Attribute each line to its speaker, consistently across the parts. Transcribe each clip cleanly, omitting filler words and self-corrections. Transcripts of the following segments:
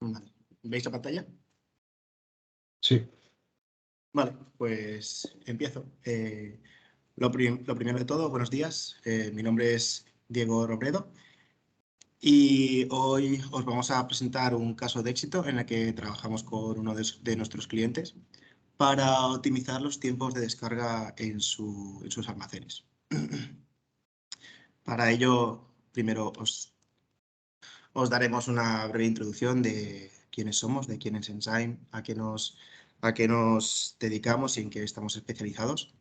Speaker 1: Vale. ¿Veis la pantalla?
Speaker 2: Sí.
Speaker 1: Vale, pues empiezo. Lo primero de todo, buenos días. Mi nombre es Diego Robledo y hoy os vamos a presentar un caso de éxito en el que trabajamos con uno de nuestros clientes para optimizar los tiempos de descarga en sus almacenes. Para ello, primero os daremos una breve introducción de quiénes somos, de quién es Enzyme, a qué nos dedicamos y en qué estamos especializados.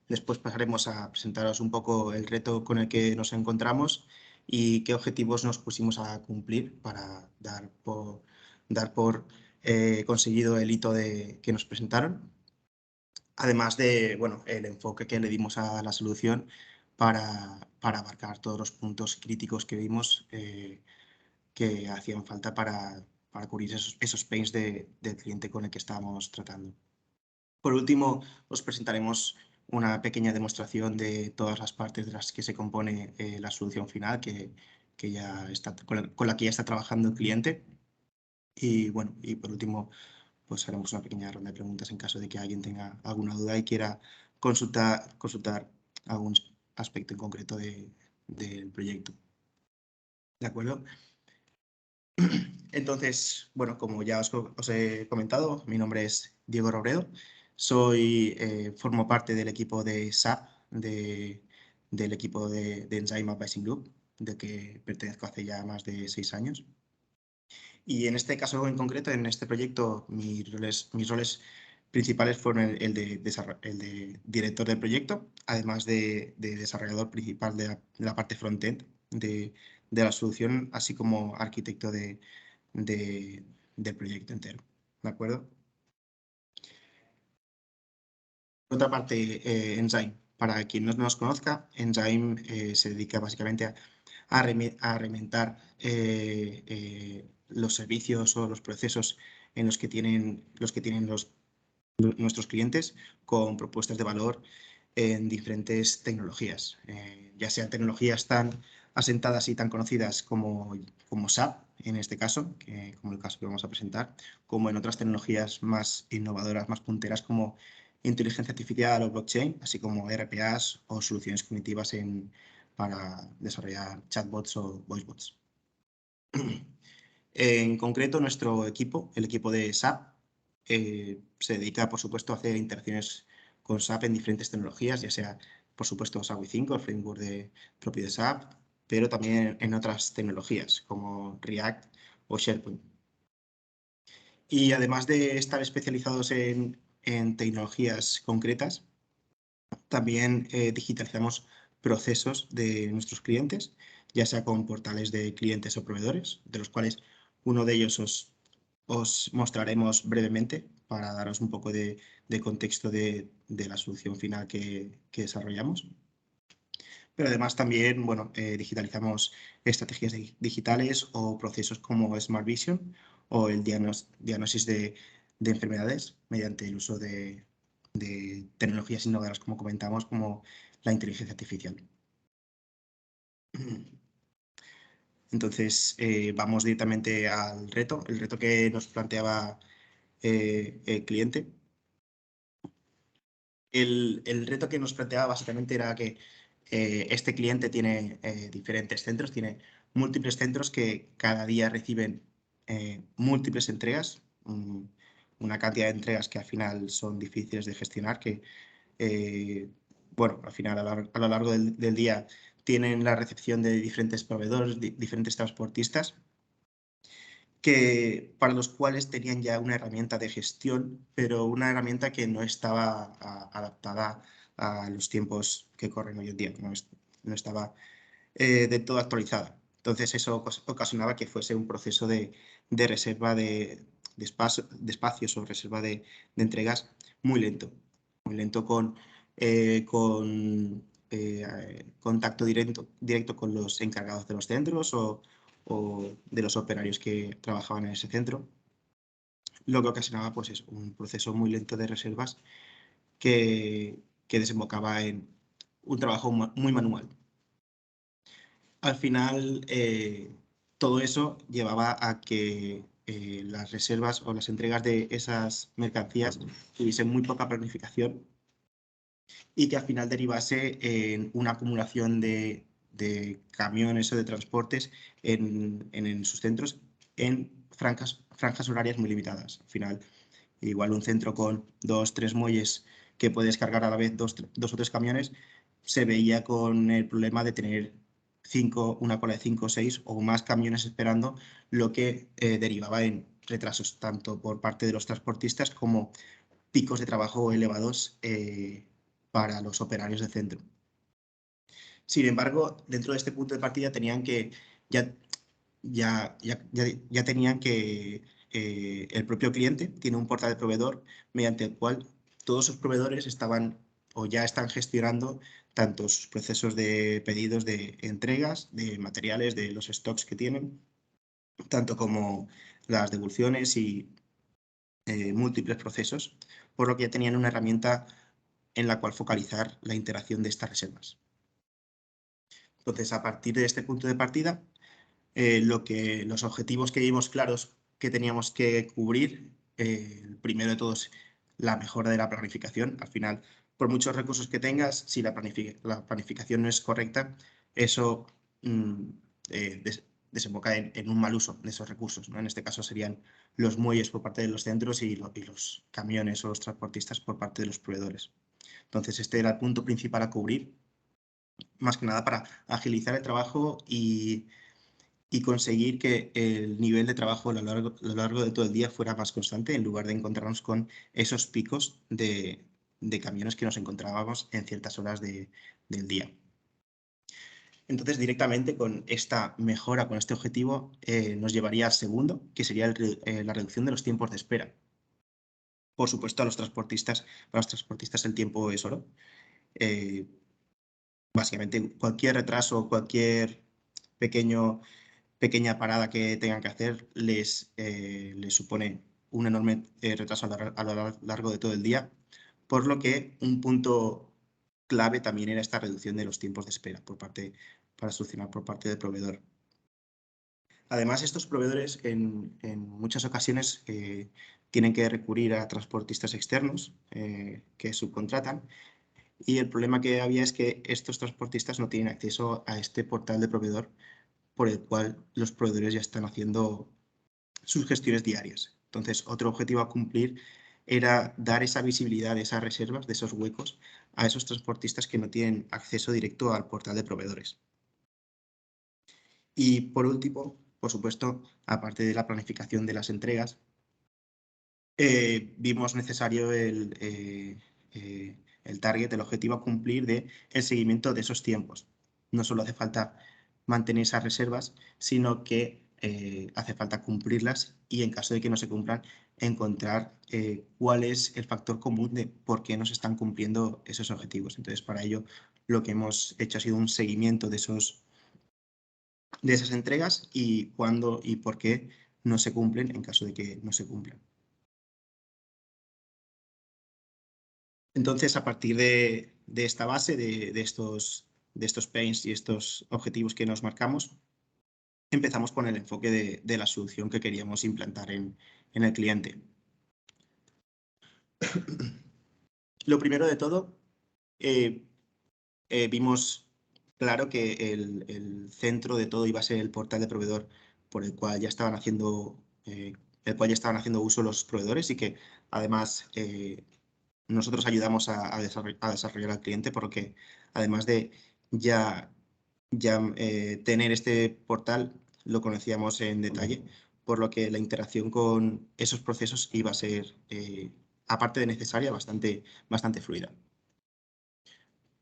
Speaker 1: Después pasaremos a presentaros un poco el reto con el que nos encontramos y qué objetivos nos pusimos a cumplir para dar por conseguido el hito que nos presentaron. Además de, bueno, el enfoque que le dimos a la solución para abarcar todos los puntos críticos que vimos que hacían falta para cubrir esos pains del cliente con el que estábamos tratando. Por último, os presentaremos una pequeña demostración de todas las partes de las que se compone la solución final con la que ya está trabajando el cliente. Y bueno, y por último, pues haremos una pequeña ronda de preguntas en caso de que alguien tenga alguna duda y quiera consultar algún aspecto en concreto del proyecto. ¿De acuerdo? Entonces, bueno, como ya os he comentado, mi nombre es Diego Robredo. Formo parte del equipo de SAP, del equipo de Enzyme Advising Group, del que pertenezco hace ya más de 6 años. Y en este caso en concreto, en este proyecto, mis roles principales fueron el de director del proyecto, además de desarrollador principal de la parte frontend de la solución, así como arquitecto del proyecto entero. ¿De acuerdo? Por otra parte, Enzyme. Para quien no nos conozca, Enzyme se dedica básicamente a reinventar los servicios o los procesos en los que tienen nuestros clientes con propuestas de valor en diferentes tecnologías, ya sean tecnologías tan asentadas y tan conocidas como SAP, en este caso, como el caso que vamos a presentar, como en otras tecnologías más innovadoras, más punteras como inteligencia artificial o blockchain, así como RPAs o soluciones cognitivas para desarrollar chatbots o voicebots. En concreto, nuestro equipo, el equipo de SAP, se dedica, por supuesto, a hacer interacciones con SAP en diferentes tecnologías, ya sea, por supuesto, SAP V5, el framework propio de SAP, pero también en otras tecnologías como React o SharePoint. Y además de estar especializados en tecnologías concretas, también digitalizamos procesos de nuestros clientes, ya sea con portales de clientes o proveedores, de los cuales uno de ellos os mostraremos brevemente para daros un poco de contexto de la solución final que desarrollamos. Pero además también, bueno, digitalizamos estrategias digitales o procesos como Smart Vision o el diagnóstico de enfermedades mediante el uso de tecnologías innovadoras, como comentamos, como la inteligencia artificial. Entonces, vamos directamente al reto, el reto que nos planteaba el cliente. El reto que nos planteaba básicamente era que este cliente tiene diferentes centros, tiene múltiples centros que cada día reciben múltiples entregas, una cantidad de entregas que al final son difíciles de gestionar, que bueno, al final a lo largo del día tienen la recepción de diferentes proveedores, diferentes transportistas, para los cuales tenían ya una herramienta de gestión, pero una herramienta que no estaba adaptada a los tiempos que corren hoy en día, no estaba del todo actualizada. Entonces eso ocasionaba que fuese un proceso de reserva de espacios o reserva de entregas muy lento con contacto directo con los encargados de los centros o de los operarios que trabajaban en ese centro, lo que ocasionaba pues, es un proceso muy lento de reservas que desembocaba en un trabajo muy manual. Al final, todo eso llevaba a que las reservas o las entregas de esas mercancías tuviesen muy poca planificación y que al final derivase en una acumulación de camiones o de transportes en sus centros en franjas horarias muy limitadas. Al final, igual un centro con 2 o 3 muelles que puedes cargar a la vez 2 o 3 camiones, se veía con el problema de tener una cola de 5 o 6 o más camiones esperando, lo que derivaba en retrasos tanto por parte de los transportistas como picos de trabajo elevados para los operarios del centro. Sin embargo, dentro de este punto de partida tenían que ya tenían que el propio cliente tiene un portal de proveedor mediante el cual todos sus proveedores estaban o ya están gestionando tanto sus procesos de pedidos de entregas, de materiales, de los stocks que tienen, tanto como las devoluciones y múltiples procesos, por lo que ya tenían una herramienta en la cual focalizar la interacción de estas reservas. Entonces, a partir de este punto de partida, los objetivos que vimos claros que teníamos que cubrir, el primero de todos, la mejora de la planificación. Al final, por muchos recursos que tengas, si la planificación no es correcta, eso desemboca en un mal uso de esos recursos, ¿no? En este caso serían los muelles por parte de los centros y los camiones o los transportistas por parte de los proveedores. Entonces, este era el punto principal a cubrir, más que nada para agilizar el trabajo y conseguir que el nivel de trabajo a lo largo de todo el día fuera más constante, en lugar de encontrarnos con esos picos de camiones que nos encontrábamos en ciertas horas del día. Entonces, directamente con esta mejora, con este objetivo, nos llevaría al segundo, que sería la reducción de los tiempos de espera. Por supuesto, para los transportistas el tiempo es oro. Básicamente, cualquier retraso, cualquier pequeña parada que tengan que hacer les supone un enorme retraso a lo largo de todo el día, por lo que un punto clave también era esta reducción de los tiempos de espera para solucionar por parte del proveedor. Además, estos proveedores en muchas ocasiones tienen que recurrir a transportistas externos que subcontratan, y el problema que había es que estos transportistas no tienen acceso a este portal de proveedor por el cual los proveedores ya están haciendo sus gestiones diarias. Entonces, otro objetivo a cumplir era dar esa visibilidad de esas reservas, de esos huecos, a esos transportistas que no tienen acceso directo al portal de proveedores. Y por último, por supuesto, aparte de la planificación de las entregas, vimos necesario el target, el objetivo a cumplir de el seguimiento de esos tiempos. No solo hace falta mantener esas reservas, sino que hace falta cumplirlas y en caso de que no se cumplan, encontrar cuál es el factor común de por qué no se están cumpliendo esos objetivos. Entonces, para ello, lo que hemos hecho ha sido un seguimiento de esas entregas y cuándo y por qué no se cumplen en caso de que no se cumplan. Entonces, a partir de esta base, de estos pains y estos objetivos que nos marcamos, empezamos con el enfoque de la solución que queríamos implantar en el cliente. Lo primero de todo, vimos claro que el centro de todo iba a ser el portal de proveedor por el cual ya estaban haciendo uso los proveedores, y que además nosotros ayudamos a desarrollar al cliente, porque además de ya tener este portal, lo conocíamos en detalle, por lo que la interacción con esos procesos iba a ser, aparte de necesaria, bastante fluida.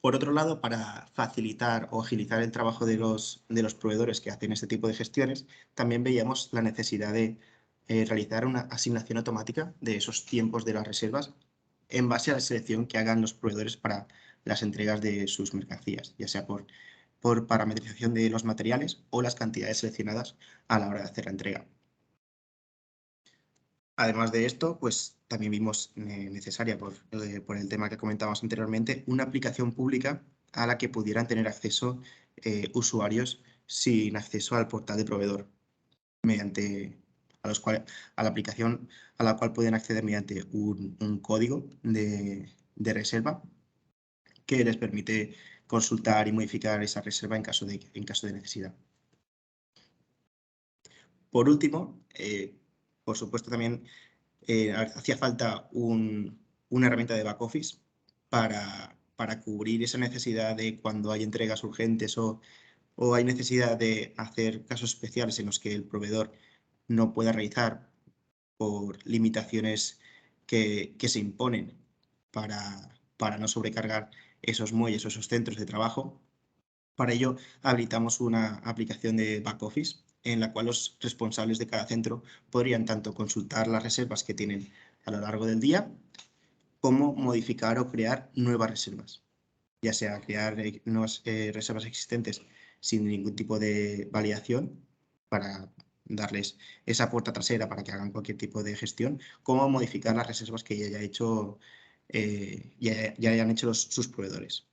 Speaker 1: Por otro lado, para facilitar o agilizar el trabajo de los proveedores que hacen este tipo de gestiones, también veíamos la necesidad de realizar una asignación automática de esos tiempos de las reservas en base a la selección que hagan los proveedores para las entregas de sus mercancías, ya sea por parametrización de los materiales o las cantidades seleccionadas a la hora de hacer la entrega. Además de esto, pues también vimos necesaria, por el tema que comentábamos anteriormente, una aplicación pública a la que pudieran tener acceso usuarios sin acceso al portal de proveedor, mediante a la aplicación a la cual pueden acceder mediante un código de reserva que les permite consultar y modificar esa reserva en caso de necesidad. Por último, por supuesto también hacía falta una herramienta de back office para cubrir esa necesidad de cuando hay entregas urgentes o hay necesidad de hacer casos especiales en los que el proveedor no pueda realizar por limitaciones que se imponen para no sobrecargar esos muelles o esos centros de trabajo. Para ello, habilitamos una aplicación de back office en la cual los responsables de cada centro podrían tanto consultar las reservas que tienen a lo largo del día, como modificar o crear nuevas reservas, ya sea crear nuevas reservas existentes sin ningún tipo de validación para darles esa puerta trasera para que hagan cualquier tipo de gestión, como modificar las reservas que ya haya hecho, ya hayan hecho sus proveedores.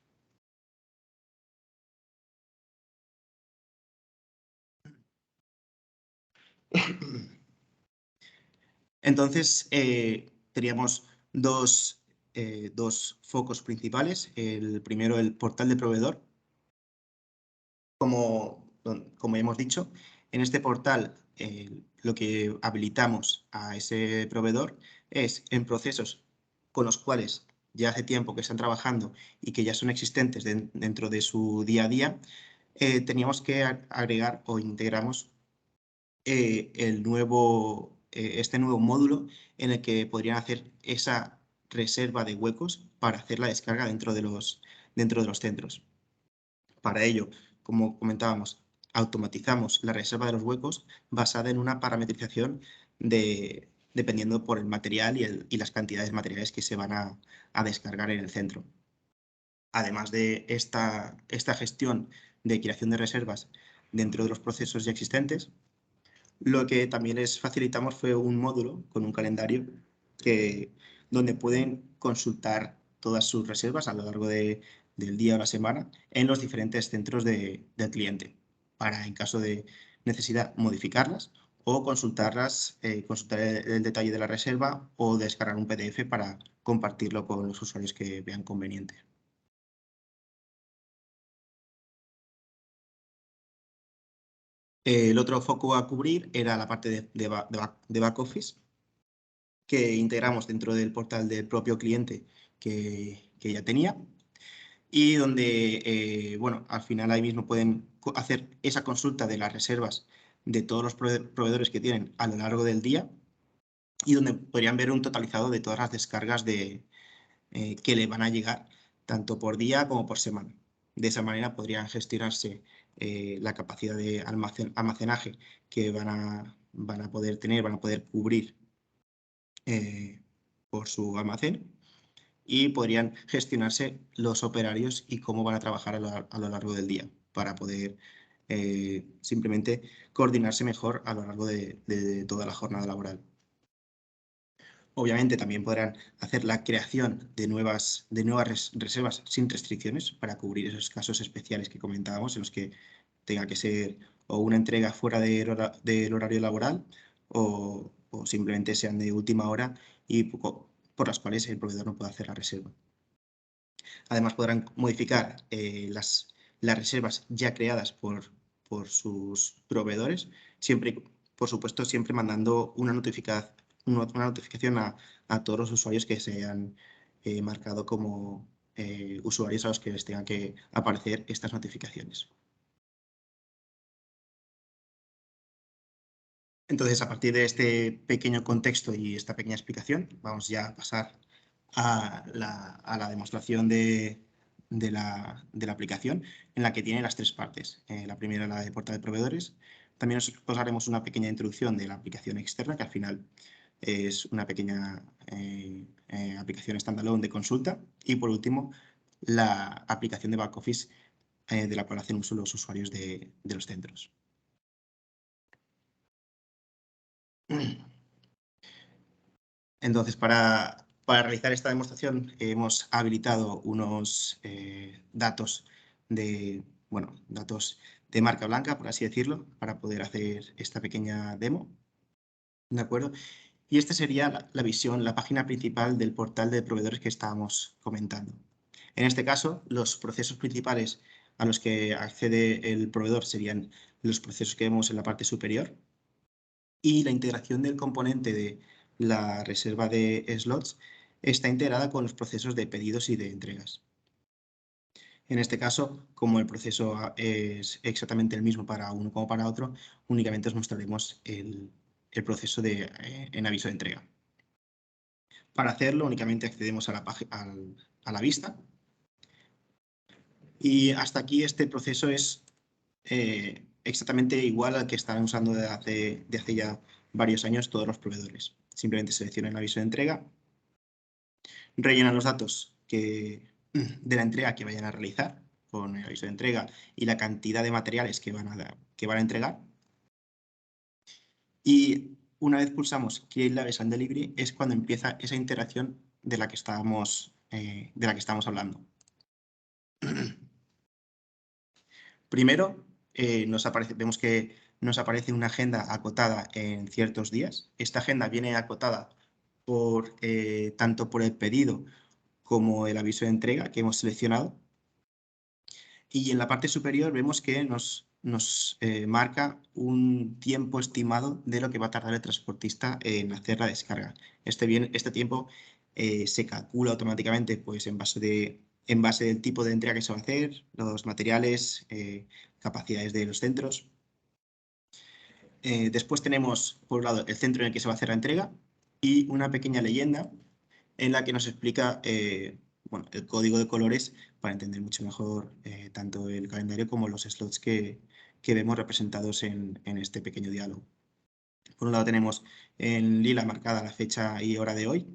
Speaker 1: Entonces, teníamos dos focos principales. El primero, el portal de proveedor. Como ya hemos dicho, en este portal lo que habilitamos a ese proveedor es en procesos con los cuales ya hace tiempo que están trabajando y que ya son existentes dentro de su día a día, teníamos que agregar o integramos este nuevo módulo en el que podrían hacer esa reserva de huecos para hacer la descarga dentro de los centros. Para ello, como comentábamos, automatizamos la reserva de los huecos basada en una parametrización dependiendo por el material y las cantidades materiales que se van a descargar en el centro. Además de esta gestión de creación de reservas dentro de los procesos ya existentes, lo que también les facilitamos fue un módulo con un calendario donde pueden consultar todas sus reservas a lo largo del día o la semana en los diferentes centros del cliente, para en caso de necesidad modificarlas o consultarlas, consultar el detalle de la reserva o descargar un PDF para compartirlo con los usuarios que vean conveniente. El otro foco a cubrir era la parte de back office, que integramos dentro del portal del propio cliente que ya tenía y donde, bueno, al final ahí mismo pueden hacer esa consulta de las reservas de todos los proveedores que tienen a lo largo del día y donde podrían ver un totalizado de todas las descargas que le van a llegar tanto por día como por semana. De esa manera podrían gestionarse la capacidad de almacenaje que van a poder tener, van a poder cubrir por su almacén y podrían gestionarse los operarios y cómo van a trabajar a lo largo del día para poder simplemente coordinarse mejor a lo largo de toda la jornada laboral. Obviamente también podrán hacer la creación de nuevas reservas sin restricciones para cubrir esos casos especiales que comentábamos en los que tenga que ser o una entrega fuera del horario laboral o simplemente sean de última hora y por las cuales el proveedor no puede hacer la reserva. Además podrán modificar las reservas ya creadas por sus proveedores, siempre, por supuesto, siempre mandando una notificación a todos los usuarios que se hayan marcado como usuarios a los que les tengan que aparecer estas notificaciones. Entonces, a partir de este pequeño contexto y esta pequeña explicación, vamos ya a pasar a la demostración de la aplicación, en la que tiene las tres partes. La primera, la de portal de proveedores. También os haremos una pequeña introducción de la aplicación externa, que al final es una pequeña aplicación standalone de consulta. Y por último, la aplicación de back office, de la cual hacen uso los usuarios de los centros. Entonces, para realizar esta demostración hemos habilitado unos datos datos de marca blanca, por así decirlo, para poder hacer esta pequeña demo. ¿De acuerdo? Y esta sería la visión, la página principal del portal de proveedores que estábamos comentando. En este caso, los procesos principales a los que accede el proveedor serían los procesos que vemos en la parte superior, y la integración del componente de la reserva de slots está integrada con los procesos de pedidos y de entregas. En este caso, como el proceso es exactamente el mismo para uno como para otro, únicamente os mostraremos el proceso en aviso de entrega. Para hacerlo, únicamente accedemos a la vista. Y hasta aquí este proceso es exactamente igual al que están usando de hace ya varios años todos los proveedores. Simplemente seleccionan el aviso de entrega, rellenan los datos de la entrega que vayan a realizar con el aviso de entrega y la cantidad de materiales que van a entregar. Y una vez pulsamos Create Labels and Delivery es cuando empieza esa interacción de la que estamos hablando. Primero, vemos que nos aparece una agenda acotada en ciertos días. Esta agenda viene acotada tanto por el pedido como el aviso de entrega que hemos seleccionado. Y en la parte superior vemos que nos marca un tiempo estimado de lo que va a tardar el transportista en hacer la descarga. Este tiempo se calcula automáticamente pues, en base del tipo de entrega que se va a hacer, los materiales, capacidades de los centros. Después tenemos, por un lado, el centro en el que se va a hacer la entrega y una pequeña leyenda en la que nos explica el código de colores para entender mucho mejor tanto el calendario como los slots que vemos representados en este pequeño diálogo. Por un lado tenemos en lila marcada la fecha y hora de hoy,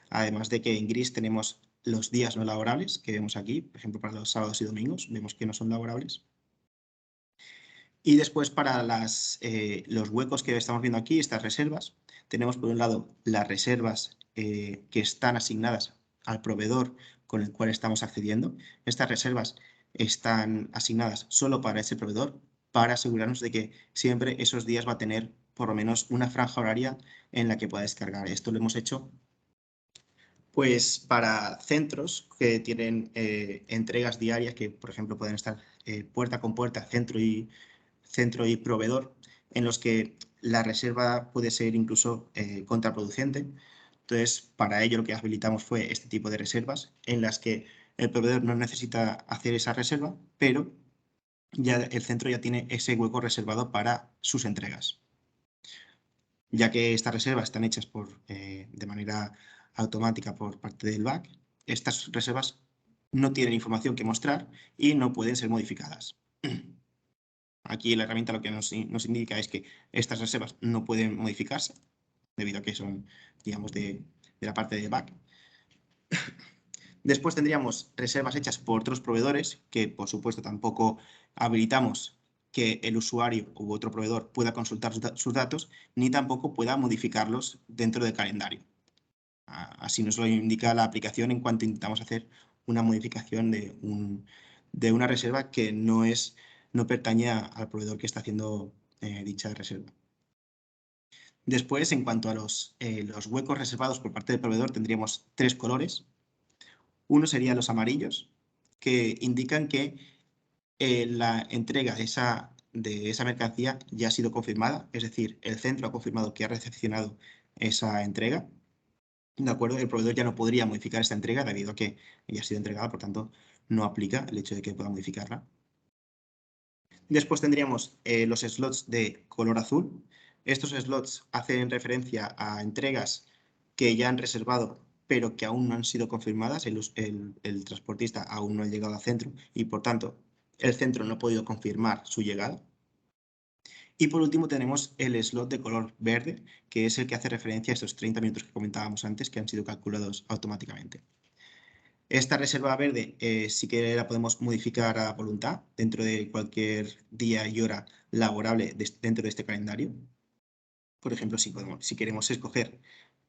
Speaker 1: además de que en gris tenemos los días no laborables que vemos aquí, por ejemplo para los sábados y domingos, vemos que no son laborables. Y después para los huecos que estamos viendo aquí, estas reservas, tenemos por un lado las reservas que están asignadas al proveedor con el cual estamos accediendo. Estas reservas están asignadas solo para ese proveedor para asegurarnos de que siempre esos días va a tener por lo menos una franja horaria en la que pueda descargar. Esto lo hemos hecho pues para centros que tienen entregas diarias que, por ejemplo, pueden estar puerta con puerta, centro y proveedor, en los que la reserva puede ser incluso contraproducente. Entonces, para ello lo que habilitamos fue este tipo de reservas en las que el proveedor no necesita hacer esa reserva, pero ya el centro ya tiene ese hueco reservado para sus entregas. Ya que estas reservas están hechas de manera automática por parte del back, estas reservas no tienen información que mostrar y no pueden ser modificadas. Aquí la herramienta lo que nos indica es que estas reservas no pueden modificarse debido a que son, digamos, de la parte de back. Después tendríamos reservas hechas por otros proveedores que, por supuesto, tampoco habilitamos que el usuario u otro proveedor pueda consultar sus datos, ni tampoco pueda modificarlos dentro del calendario. Así nos lo indica la aplicación en cuanto intentamos hacer una modificación de una reserva que no pertenece al proveedor que está haciendo dicha reserva. Después, en cuanto a los huecos reservados por parte del proveedor, tendríamos 3 colores. Uno serían los amarillos, que indican que la entrega de esa mercancía ya ha sido confirmada, es decir, el centro ha confirmado que ha recepcionado esa entrega. ¿De acuerdo? El proveedor ya no podría modificar esta entrega debido a que ya ha sido entregada, por tanto, no aplica el hecho de que pueda modificarla. Después tendríamos los slots de color azul. Estos slots hacen referencia a entregas que ya han reservado pero que aún no han sido confirmadas. El transportista aún no ha llegado al centro y, por tanto, el centro no ha podido confirmar su llegada. Y por último tenemos el slot de color verde, que es el que hace referencia a estos 30 minutos que comentábamos antes, que han sido calculados automáticamente. Esta reserva verde sí que la podemos modificar a voluntad dentro de cualquier día y hora laborable dentro de este calendario. Por ejemplo, si queremos escoger,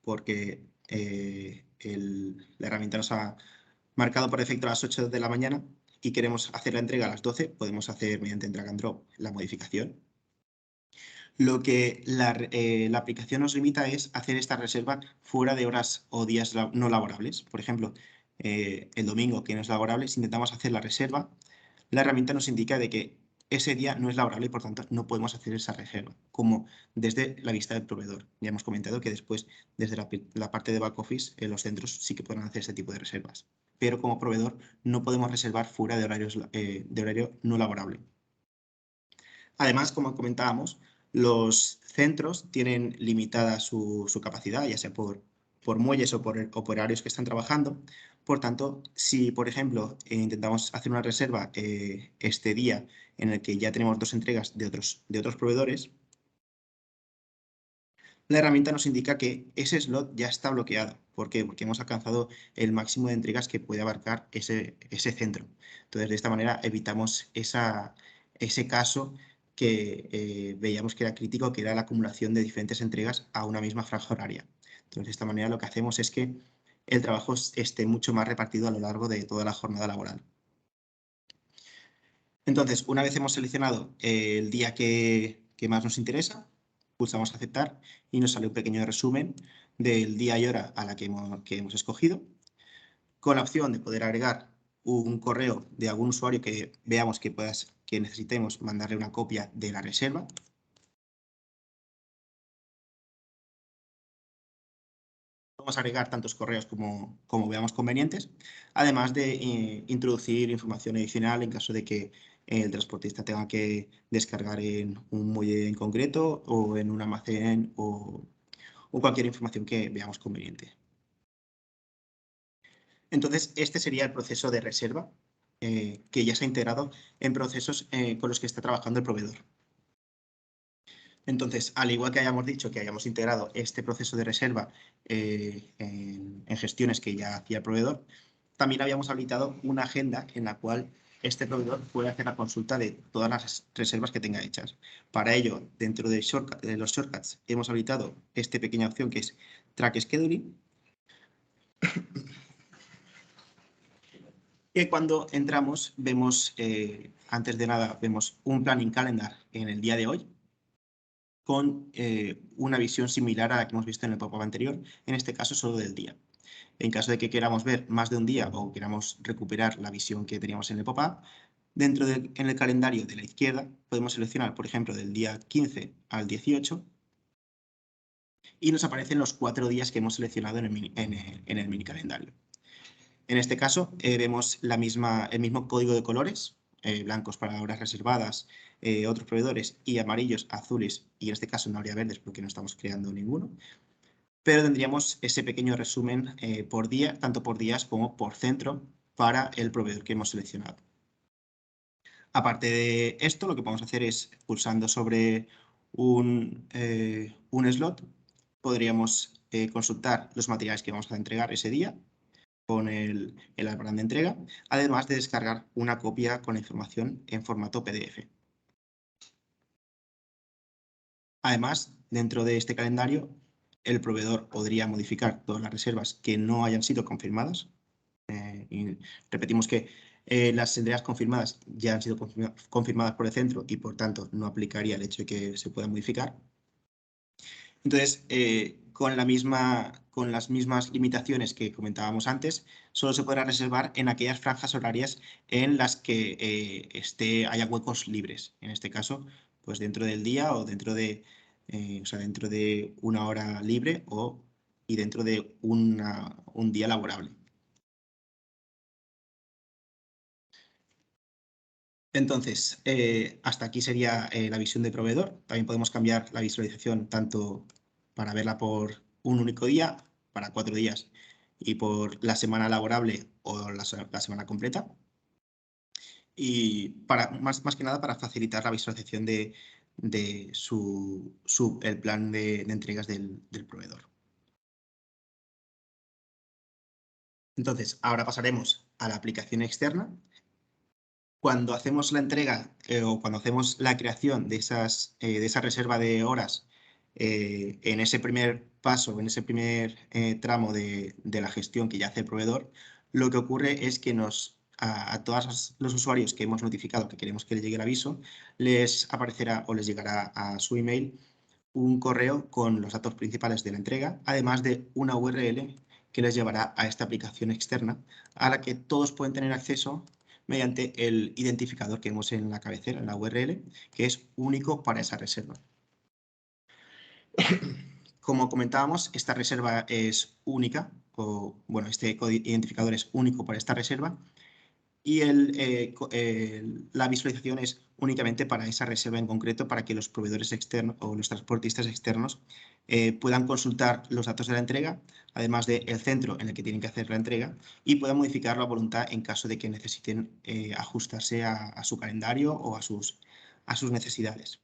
Speaker 1: porque la herramienta nos ha marcado por defecto a las 8 de la mañana y queremos hacer la entrega a las 12, podemos hacer mediante drag and drop la modificación. Lo que la aplicación nos limita es hacer esta reserva fuera de horas o días no laborables. Por ejemplo, el domingo, que no es laborable, si intentamos hacer la reserva, la herramienta nos indica de que ese día no es laborable y por tanto no podemos hacer esa reserva, como desde la vista del proveedor. Ya hemos comentado que después, desde la parte de back office, los centros sí que pueden hacer este tipo de reservas. Pero como proveedor no podemos reservar fuera de horario no laborable. Además, como comentábamos, los centros tienen limitada su capacidad, ya sea por muelles o por horarios que están trabajando. Por tanto, si, por ejemplo, intentamos hacer una reserva este día en el que ya tenemos 2 entregas de otros proveedores, la herramienta nos indica que ese slot ya está bloqueado. ¿Por qué? Porque hemos alcanzado el máximo de entregas que puede abarcar ese centro. Entonces, de esta manera evitamos ese caso que veíamos que era crítico, que era la acumulación de diferentes entregas a una misma franja horaria. Entonces, de esta manera lo que hacemos es que el trabajo esté mucho más repartido a lo largo de toda la jornada laboral. Entonces, una vez hemos seleccionado el día que más nos interesa, pulsamos aceptar y nos sale un pequeño resumen del día y hora a la que hemos escogido, con la opción de poder agregar un correo de algún usuario que veamos que necesitemos mandarle una copia de la reserva. Podemos agregar tantos correos como veamos convenientes, además de introducir información adicional en caso de que el transportista tenga que descargar en un muelle en concreto o en un almacén o cualquier información que veamos conveniente. Entonces, este sería el proceso de reserva que ya se ha integrado en procesos con los que está trabajando el proveedor. Entonces, al igual que hayamos dicho que hayamos integrado este proceso de reserva en gestiones que ya hacía el proveedor, también habíamos habilitado una agenda en la cual este proveedor puede hacer la consulta de todas las reservas que tenga hechas. Para ello, dentro de los shortcuts, hemos habilitado esta pequeña opción que es Track Scheduling, que cuando entramos vemos, antes de nada, vemos un planning calendar en el día de hoy, con una visión similar a la que hemos visto en el pop-up anterior, en este caso solo del día. En caso de que queramos ver más de un día o queramos recuperar la visión que teníamos en el pop-up, en el calendario de la izquierda podemos seleccionar, por ejemplo, del día 15 al 18 y nos aparecen los 4 días que hemos seleccionado en el mini calendario. En este caso vemos el mismo código de colores, blancos para horas reservadas, otros proveedores, y amarillos, azules, y en este caso no habría verdes porque no estamos creando ninguno, pero tendríamos ese pequeño resumen por día, tanto por días como por centro, para el proveedor que hemos seleccionado. Aparte de esto, lo que podemos hacer es, pulsando sobre un slot, podríamos consultar los materiales que vamos a entregar ese día con el plan de entrega, además de descargar una copia con la información en formato PDF. Además, dentro de este calendario, el proveedor podría modificar todas las reservas que no hayan sido confirmadas. Y repetimos que las entregas confirmadas ya han sido confirmadas por el centro y, por tanto, no aplicaría el hecho de que se puedan modificar. Entonces, con las mismas limitaciones que comentábamos antes, solo se podrá reservar en aquellas franjas horarias en las que haya huecos libres. En este caso, pues dentro del día o dentro de una hora libre y dentro de un día laborable. Entonces, hasta aquí sería la visión de proveedor. También podemos cambiar la visualización tanto para verla por un único día, para 4 días, y por la semana laborable o la semana completa. Y más que nada para facilitar la visualización de el plan de entregas del proveedor. Entonces, ahora pasaremos a la aplicación externa. Cuando hacemos la entrega o cuando hacemos la creación de esa reserva de horas en ese primer paso, en ese primer tramo de la gestión que ya hace el proveedor, lo que ocurre es que nos a todos los usuarios que hemos notificado que queremos que les llegue el aviso, les aparecerá o les llegará a su email un correo con los datos principales de la entrega, además de una URL que les llevará a esta aplicación externa a la que todos pueden tener acceso mediante el identificador que vemos en la cabecera, en la URL, que es único para esa reserva. Como comentábamos, esta reserva es única, o bueno, este identificador es único para esta reserva, y la visualización es únicamente para esa reserva en concreto, para que los proveedores externos o los transportistas externos puedan consultar los datos de la entrega, además del centro en el que tienen que hacer la entrega, y puedan modificar la voluntad en caso de que necesiten ajustarse a su calendario o a sus necesidades.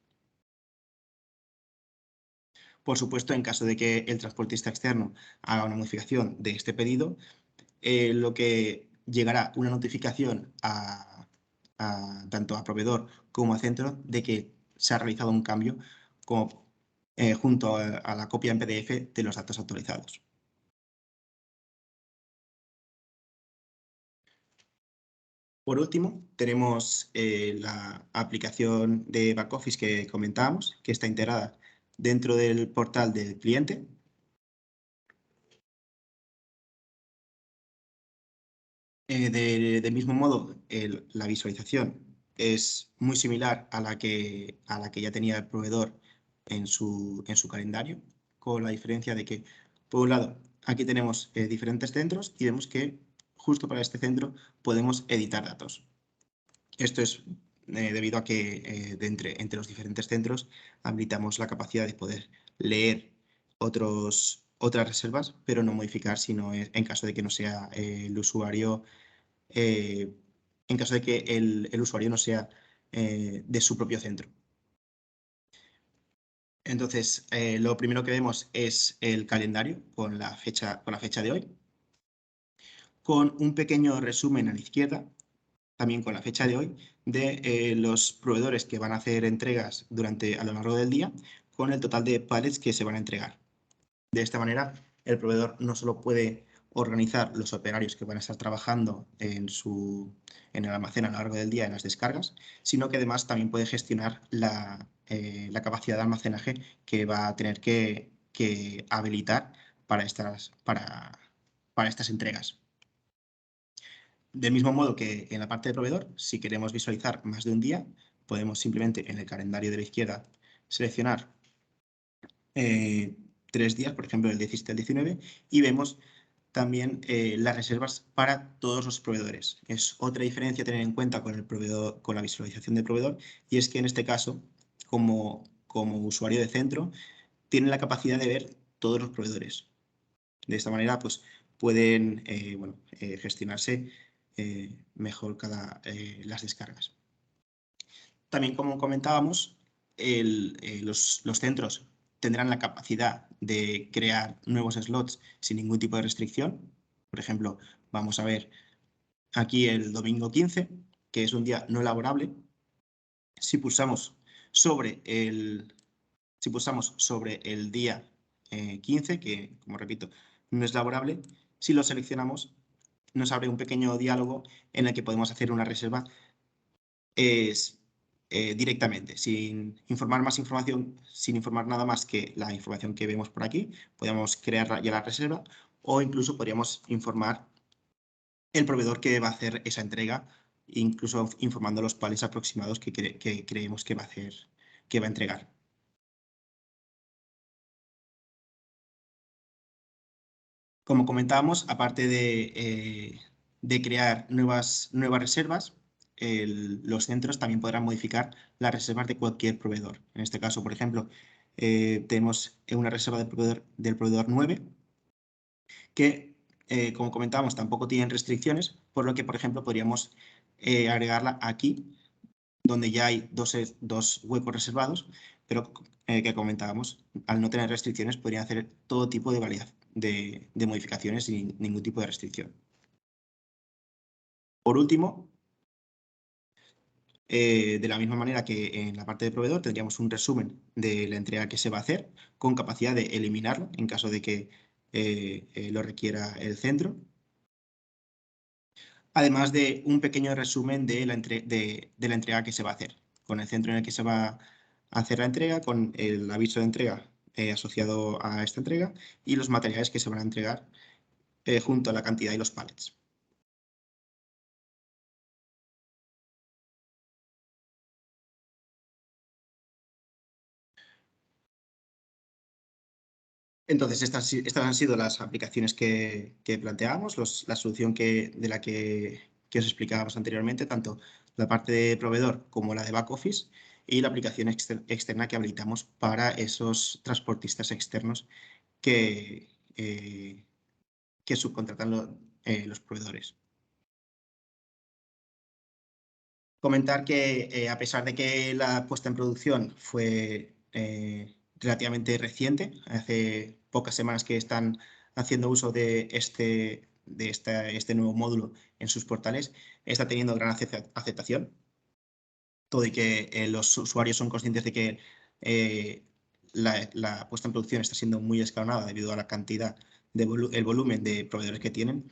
Speaker 1: Por supuesto, en caso de que el transportista externo haga una modificación de este pedido, lo que llegará una notificación tanto a proveedor como a centro de que se ha realizado un cambio junto a la copia en PDF de los datos actualizados. Por último, tenemos la aplicación de backoffice que comentábamos, que está integrada dentro del portal del cliente. Del mismo modo, la visualización es muy similar a la que ya tenía el proveedor en su calendario, con la diferencia de que, por un lado, aquí tenemos diferentes centros y vemos que justo para este centro podemos editar datos. Esto es debido a que entre los diferentes centros habilitamos la capacidad de poder leer otras reservas, pero no modificar, sino en caso de que no sea el usuario en caso de que el usuario no sea de su propio centro. Entonces, lo primero que vemos es el calendario con la fecha de hoy, con un pequeño resumen a la izquierda, también con la fecha de hoy, de los proveedores que van a hacer entregas a lo largo del día, con el total de pallets que se van a entregar. De esta manera, el proveedor no solo puede organizar los operarios que van a estar trabajando en el almacén a lo largo del día en las descargas, sino que además también puede gestionar la capacidad de almacenaje que va a tener que habilitar para estas entregas. Del mismo modo que en la parte de proveedor, si queremos visualizar más de un día, podemos simplemente en el calendario de la izquierda seleccionar 3 días, por ejemplo, el 17 al 19, y vemos también las reservas para todos los proveedores. Es otra diferencia a tener en cuenta con el proveedor, con la visualización del proveedor, y es que en este caso, como usuario de centro, tiene la capacidad de ver todos los proveedores. De esta manera, pues pueden gestionarse mejor las descargas. También, como comentábamos, los centros tendrán la capacidad de crear nuevos slots sin ningún tipo de restricción. Por ejemplo, vamos a ver aquí el domingo 15, que es un día no laborable. Si pulsamos sobre el día 15, que, como repito, no es laborable, si lo seleccionamos, nos abre un pequeño diálogo en el que podemos hacer una reserva directamente, sin informar más información, sin informar nada más que la información que vemos por aquí. Podríamos crear ya la reserva o incluso podríamos informar el proveedor que va a hacer esa entrega, incluso informando los pallets aproximados que creemos que va a entregar. Como comentábamos, aparte de crear nuevas reservas, los centros también podrán modificar las reservas de cualquier proveedor. En este caso, por ejemplo, tenemos una reserva del proveedor 9 que, como comentábamos, tampoco tienen restricciones, por lo que, por ejemplo, podríamos agregarla aquí, donde ya hay dos huecos reservados, pero que comentábamos, al no tener restricciones, podrían hacer todo tipo de modificaciones sin ningún tipo de restricción. Por último, de la misma manera que en la parte de proveedor tendríamos un resumen de la entrega que se va a hacer con capacidad de eliminarlo en caso de que lo requiera el centro. además de un pequeño resumen de la entrega que se va a hacer, con el centro en el que se va a hacer la entrega, con el aviso de entrega asociado a esta entrega y los materiales que se van a entregar junto a la cantidad y los pallets. Entonces, estas han sido las aplicaciones que planteábamos, la solución de la que os explicábamos anteriormente, tanto la parte de proveedor como la de back office y la aplicación externa que habilitamos para esos transportistas externos que subcontratan los proveedores. Comentar que a pesar de que la puesta en producción fue relativamente reciente, hace pocas semanas que están haciendo uso de este nuevo módulo en sus portales, está teniendo gran aceptación. Todo y que los usuarios son conscientes de que la puesta en producción está siendo muy escalonada debido a la cantidad, el volumen de proveedores que tienen.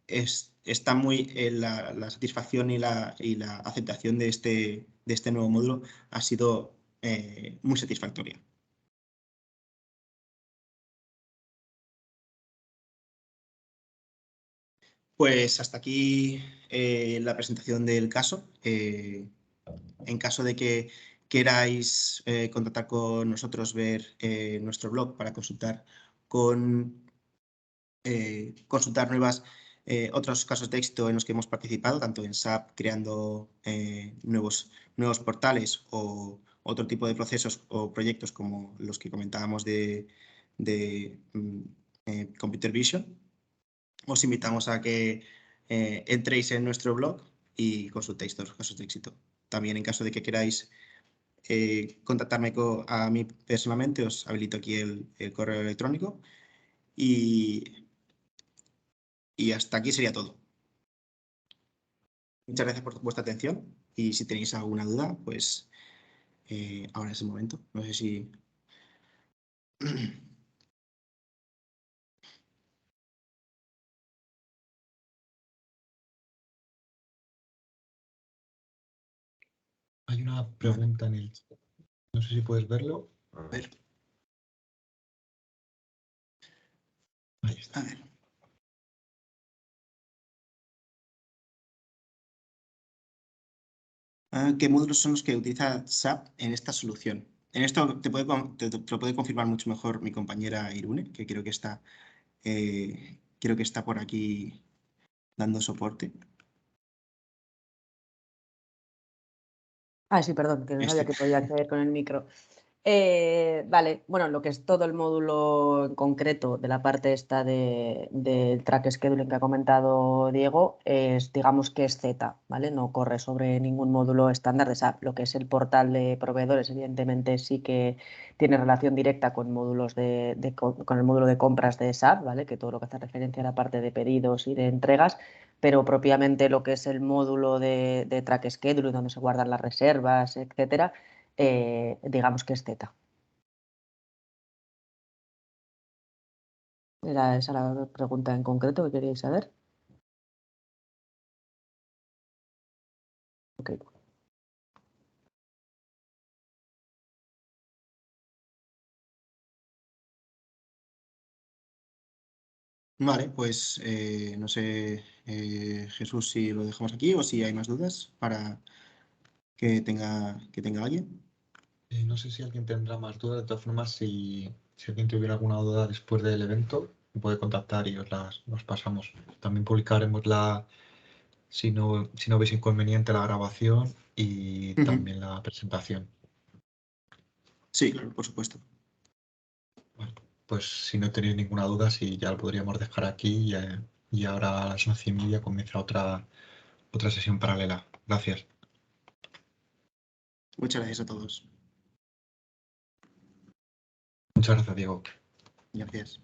Speaker 1: Está muy la satisfacción y la aceptación de este nuevo módulo ha sido muy satisfactoria. Pues hasta aquí la presentación del caso. En caso de que queráis contactar con nosotros, ver nuestro blog para consultar otros casos de éxito en los que hemos participado, tanto en SAP creando nuevos portales o otro tipo de procesos o proyectos como los que comentábamos de Computer Vision. Os invitamos a que entréis en nuestro blog y consultéis todos los casos de éxito. También en caso de que queráis contactarme a mí personalmente, os habilito aquí el correo electrónico y hasta aquí sería todo. Muchas gracias por vuestra atención y si tenéis alguna duda, pues ahora es el momento. No sé si...
Speaker 2: Hay una pregunta en el chat. No sé si puedes verlo.
Speaker 1: A ver.
Speaker 2: Ahí está.
Speaker 1: A ver. ¿Qué módulos son los que utiliza SAP en esta solución? En esto te lo puede confirmar mucho mejor mi compañera Irune, que creo que está por aquí dando soporte.
Speaker 3: Sí, perdón, que no sabía que podía acceder con el micro. Vale, bueno, lo que es todo el módulo en concreto de la parte esta del track scheduling que ha comentado Diego, digamos que es Z, ¿vale? No corre sobre ningún módulo estándar de SAP. Lo que es el portal de proveedores, evidentemente sí que tiene relación directa con módulos con el módulo de compras de SAP, ¿vale? Que todo lo que hace referencia a la parte de pedidos y de entregas, pero propiamente lo que es el módulo de track scheduling, donde se guardan las reservas, etcétera, digamos que es Z. ¿Era esa la pregunta en concreto que queríais saber? Ok.
Speaker 1: Vale, pues no sé, Jesús, si lo dejamos aquí o si hay más dudas para que tenga alguien.
Speaker 2: No sé si alguien tendrá más dudas. De todas formas, si alguien tuviera alguna duda después del evento, me puede contactar y nos pasamos. También publicaremos si no veis inconveniente, la grabación y también la presentación.
Speaker 1: Sí, claro, por supuesto.
Speaker 2: Bueno, pues si no tenéis ninguna duda, sí, ya lo podríamos dejar aquí y ahora a las 11:30 comienza otra sesión paralela. Gracias.
Speaker 1: Muchas gracias a todos.
Speaker 2: Muchas gracias, Diego.
Speaker 1: Gracias.